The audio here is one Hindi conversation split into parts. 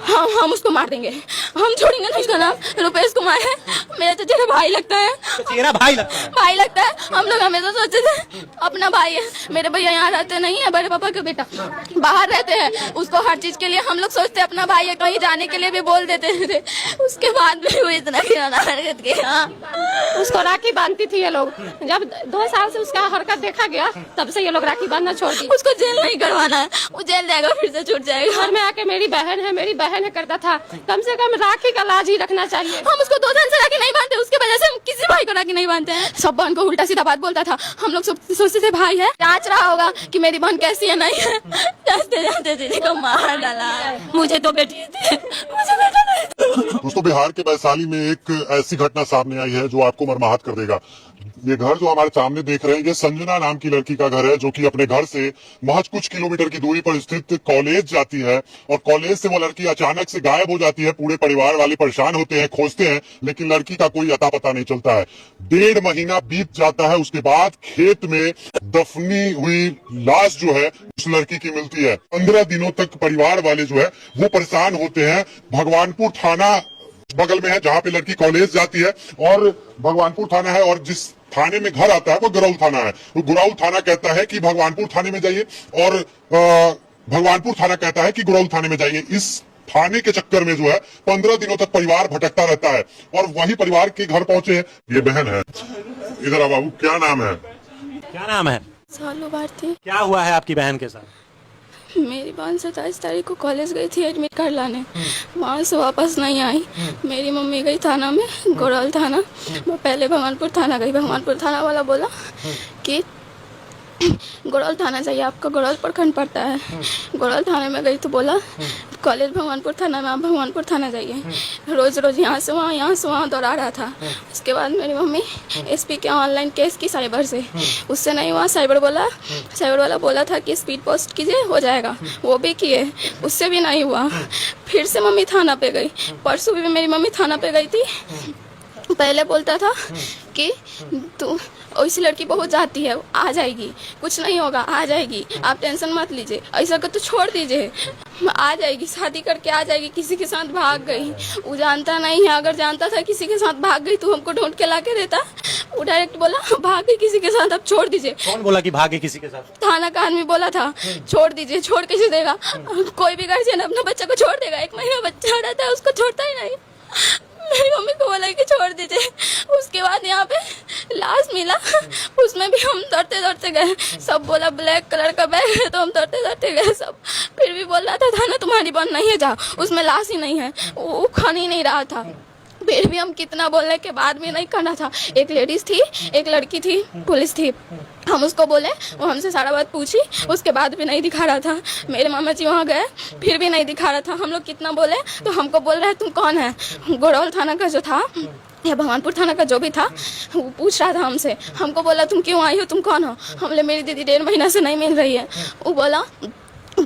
हम उसको मार देंगे, हम छोड़ेंगे नहीं। उसका नाम रुपेश कुमार है, मेरा तो चेहरा भाई लगता है। चेहरा भाई लगता है? भाई लगता है। हम लोग हमेशा सोचते थे अपना भाई है। मेरे भैया यहाँ रहते नहीं है, बड़े पापा के बेटा बाहर रहते हैं। उसको हर चीज के लिए हम लोग सोचते अपना भाई है, कहीं जाने के लिए भी बोल देते थे। उसके बाद भी वो इतना हरकत किया। उसको राखी बांधती थी ये लोग। जब 2 साल से उसका हरकत देखा गया तब से ये लोग राखी बांधना छोड़ दी। उसको जेल नहीं करवाना है, वो जेल जाएगा फिर से छूट जाएगा। घर में आके मेरी बहन है, मेरी बहन है करता था। कम से कम राखी का लाज ही रखना चाहिए। हम उसको 2 साल से राखी नहीं बांधते, उसके वजह से हम किसी भाई को राखी नहीं बांधते हैं। सब बहन को उल्टा सीधा बात बोलता था। हम लोग सोचते थे भाई है, जांच रहा होगा कि मेरी बहन कैसी है नहीं है। जाते जाते दीदी को मार डाला। मुझे तो बेटी थी, मुझे बेटा नहीं। दोस्तों, बिहार के वैशाली में एक ऐसी घटना सामने आई है जो आपको मर्माहत कर देगा। ये घर जो हमारे सामने देख रहे हैं, ये संजना नाम की लड़की का घर है, जो कि अपने घर से महज कुछ किलोमीटर की दूरी पर स्थित कॉलेज जाती है। और कॉलेज से वो लड़की अचानक से गायब हो जाती है। पूरे परिवार वाले परेशान होते हैं, खोजते हैं, लेकिन लड़की का कोई अता पता नहीं चलता है। 1.5 महीना बीत जाता है। उसके बाद खेत में दफनी हुई लाश जो है उस लड़की की मिलती है। 15 दिनों तक परिवार वाले जो है वो परेशान होते हैं। भगवानपुर थाना बगल में है जहाँ पे लड़की कॉलेज जाती है, और भगवानपुर थाना है, और जिस थाने में घर आता है वो गुरौल थाना है। वो गुरौल थाना कहता है कि भगवानपुर थाने में जाइए, और भगवानपुर थाना कहता है कि गुरौल थाने में जाइए। इस थाने के चक्कर में जो है 15 दिनों तक परिवार भटकता रहता है। और वही परिवार के घर पहुंचे हैं। ये बहन है, इधर आ बाबू, क्या नाम है? क्या नाम है? सालू भारती। क्या हुआ है आपकी बहन के साथ? मेरी बहन 27 तारीख को कॉलेज गई थी एडमिट कार्ड लाने, वहाँ से वापस नहीं आई। मेरी मम्मी गई थाना में, गोरौल थाना। मैं पहले भगवानपुर थाना गई। भगवानपुर थाना वाला बोला कि गोरौल थाना जाइए, आपका गोरौल प्रखंड पड़ता है। गोरौल थाने में गई तो बोला कॉलेज भगवानपुर थाना में, आप भगवानपुर थाना जाइए। रोज रोज यहाँ से वहाँ दौड़ा रहा था। उसके बाद मेरी मम्मी एसपी के ऑनलाइन केस की साइबर से, उससे नहीं हुआ। साइबर वाला बोला था कि स्पीड पोस्ट कीजिए, हो जाएगा। वो भी किए, उससे भी नहीं हुआ। फिर से मम्मी थाना पे गई। परसों भी मेरी मम्मी थाना पे गई थी। पहले बोलता था कि तू ऐसी लड़की बहुत जाती है, आ जाएगी, कुछ नहीं होगा, आ जाएगी, आप टेंशन मत लीजिए, ऐसा कर तो छोड़ दीजिए, आ जाएगी, शादी करके आ जाएगी। किसी के साथ भाग गई, वो जानता नहीं है। अगर जानता था किसी के साथ भाग गई तो हमको ढूंढ के ला के देता। वो डायरेक्ट बोला भाग गई किसी के साथ, अब छोड़ दीजिए। कौन बोला कि भागे किसी के साथ? थाना का आदमी बोला था छोड़ दीजिए। छोड़ कैसे देगा? कोई भी गार्जियन अपने बच्चे को छोड़ देगा? 1 महीना बच्चा रहता है, उसको छोड़ता ही नहीं। मेरी मम्मी को बोला कि छोड़ दीजिए। उसके बाद यहाँ पे लाश मिला, उसमें भी हम दौड़ते दौड़ते गए। सब बोला ब्लैक कलर का बैग है, तो हम दौड़ते दौड़ते गए सब। फिर भी बोल रहा था थाना तुम्हारी बंद नहीं है, जाओ, उसमें लाश ही नहीं है। वो खन ही नहीं रहा था। फिर भी हम कितना बोलने के बाद भी नहीं करना था। एक लेडीज थी, एक लड़की थी, पुलिस थी। हम उसको बोले, वो हमसे सारा बात पूछी, उसके बाद भी नहीं दिखा रहा था। मेरे मामा जी वहाँ गए, फिर भी नहीं दिखा रहा था। हम लोग कितना बोले तो हमको बोल रहे तुम कौन है। गोरौल थाना का जो था या भगवानपुर थाना का जो भी था, वो पूछ रहा था हमसे। हमको बोला तुम क्यों आई हो, तुम कौन हो? हमने मेरी दीदी 1.5 महीना से नहीं मिल रही है। वो बोला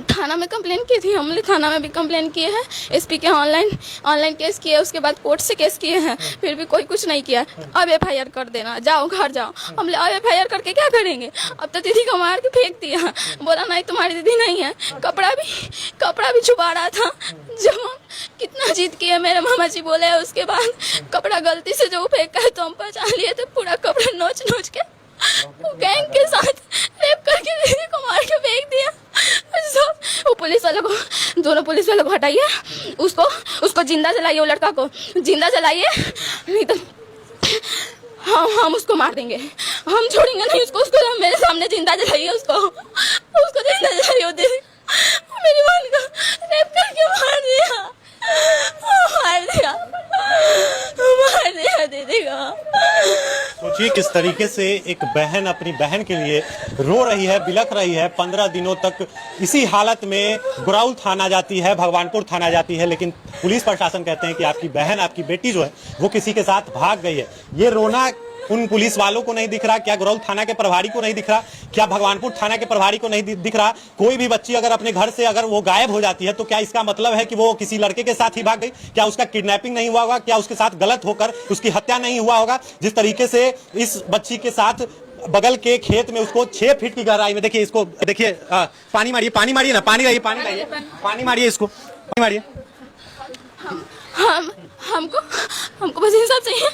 थाना में कंप्लेन की थी। हमने थाना में भी कंप्लेन किए हैं, एसपी के ऑनलाइन केस किए, उसके बाद कोर्ट से केस किए हैं, फिर भी कोई कुछ नहीं किया। अब FIR कर देना, जाओ घर जाओ। हमने अब FIR करके क्या करेंगे? अब तो दीदी को मार के फेंक दिया। बोला नहीं तुम्हारी दीदी नहीं है। कपड़ा भी छुपा रहा था। जब हम कितना जीत किए, मेरे मामा जी बोले, उसके बाद कपड़ा गलती से जो फेंका है तो हम पहचान लिए थे। पूरा कपड़ा नोच के वो गैंग के साथ रेप करके दीदी को मार के फेंक दिया। वो पुलिस वालों को, दोनों पुलिस वालों को हटाइए, उसको जिंदा जलाइए, वो लड़का को जिंदा जलाइए, नहीं तो हम उसको मार देंगे। हम छोड़ेंगे नहीं उसको मेरे सामने जिंदा जलाइए, उसको जिंदा जलाइए। दीदी मेरी बहन को रेप करके मार दिया दीदी को। सोचिए किस तरीके से एक बहन अपनी बहन के लिए रो रही है, बिलख रही है। 15 दिनों तक इसी हालत में गुरौल थाना जाती है, भगवानपुर थाना जाती है, लेकिन पुलिस प्रशासन कहते हैं कि आपकी बहन, आपकी बेटी जो है वो किसी के साथ भाग गई है। ये रोना उन पुलिस वालों को नहीं दिख रहा? क्या गुरौल थाना के प्रभारी को नहीं दिख रहा? क्या भगवानपुर थाना के प्रभारी को नहीं दिख रहा? कोई भी बच्ची अगर अपने घर से अगर वो गायब हो जाती है तो क्या इसका मतलब है कि वो किसी लड़के के साथ ही भाग गई? क्या उसका किडनैपिंग नहीं हुआ होगा? क्या उसके साथ गलत होकर उसकी हत्या नहीं हुआ होगा? जिस तरीके से इस बच्ची के साथ बगल के खेत में उसको 6 फीट की गहराई में, देखिए इसको, देखिए पानी मारिए ना, पानी लाइए, पानी मारिए इसको, पानी मारिए। हमको बस इंसाफ चाहिए।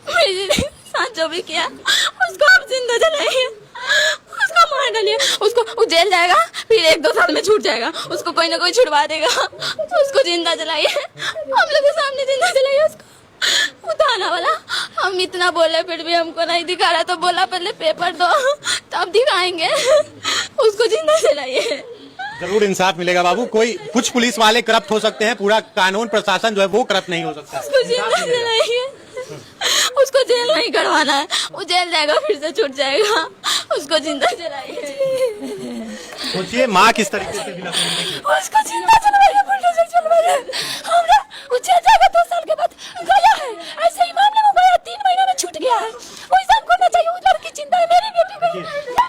मेरे साथ जो भी किया उसको आप जिंदा जलाइए, उसको मार डालिए, उसको जेल जाएगा, फिर 1-2 साल में छूट जाएगा, उसको कोई ना कोई छुड़वा देगा, उसको जिंदा जलाइए, हम लोग के सामने जिंदा जलाइए उसको। वो थाना वाला हम इतना बोले फिर भी हमको नहीं दिखा रहा, तो बोला पहले पेपर दो तब दिखाएंगे, उसको जिंदा जलाइए। जरूर इंसाफ मिलेगा बाबू। कोई कुछ पुलिस वाले करप्ट हो सकते हैं, पूरा कानून प्रशासन जो है वो करप्ट नहीं हो सकता। उसको जिंदा जलाइए, उसको जेल नहीं करवाना है, वो जेल जाएगा फिर से छूट जाएगा, उसको जिंदा जलाइए। सोचिए माँ किस तरीके से बिलख रही है। उसको जिंदा जलवाइए, बुलडोजर चलवाइए। हमरा वो जेल जाएगा 2 साल के बाद, गया है ऐसे ही मामले में गया, 3 महीने में छूट गया है, वैसा हमको ना चाहिए। वो लड़की जिंदा है, मेरी बेटी गई।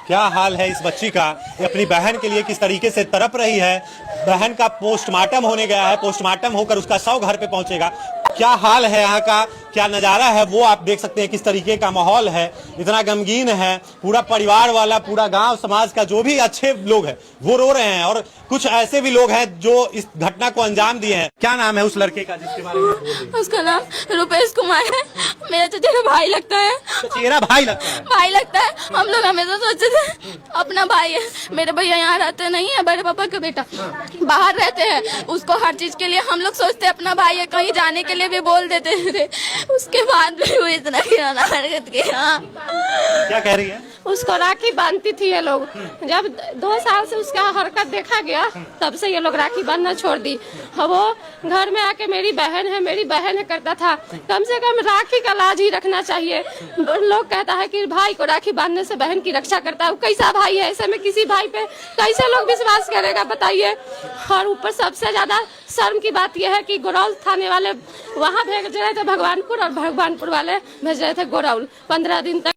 क्या हाल है इस बच्ची का, ये अपनी बहन के लिए किस तरीके से तड़प रही है। बहन का पोस्टमार्टम होने गया है, पोस्टमार्टम होकर उसका शव घर पे पहुंचेगा। क्या हाल है यहाँ का, क्या नजारा है वो आप देख सकते हैं, किस तरीके का माहौल है, इतना गमगीन है। पूरा परिवार वाला, पूरा गांव समाज का जो भी अच्छे लोग हैं वो रो रहे हैं, और कुछ ऐसे भी लोग हैं जो इस घटना को अंजाम दिए हैं। क्या नाम है उस लड़के का जिसके बारे में बोल रही हैं? उसका नाम रुपेश कुमार है, मेरा चचेरा भाई लगता है। चचेरा भाई लगता है? भाई लगता है। हम लोग हमेशा सोचते थे अपना भाई है। मेरे भैया यहाँ रहते नहीं है, बड़े पापा का बेटा बाहर रहते हैं, उसको हर चीज के लिए हम लोग सोचते अपना भाई है, कहीं जाने के लिए भी बोल देते थे, उसके बाद भी वो इतना खिलाना हरकत किया। क्या कह रही है? उसको राखी बांधती थी ये लोग, जब 2 साल से उसका हरकत देखा गया तब से ये लोग राखी बांधना छोड़ दी। वो घर में आके मेरी बहन है, मेरी बहन है करता था। कम से कम राखी का लाज ही रखना चाहिए। लोग कहता है कि भाई को राखी बांधने से बहन की रक्षा करता है, वो कैसा भाई है? ऐसे में किसी भाई पे कैसे लोग विश्वास करेगा बताइए। और ऊपर सबसे ज्यादा शर्म की बात यह है कि गोरौल थाने वाले वहाँ भेज रहे थे भगवानपुर, और भगवानपुर वाले भेज रहे थे गोरौल। 15 दिन तक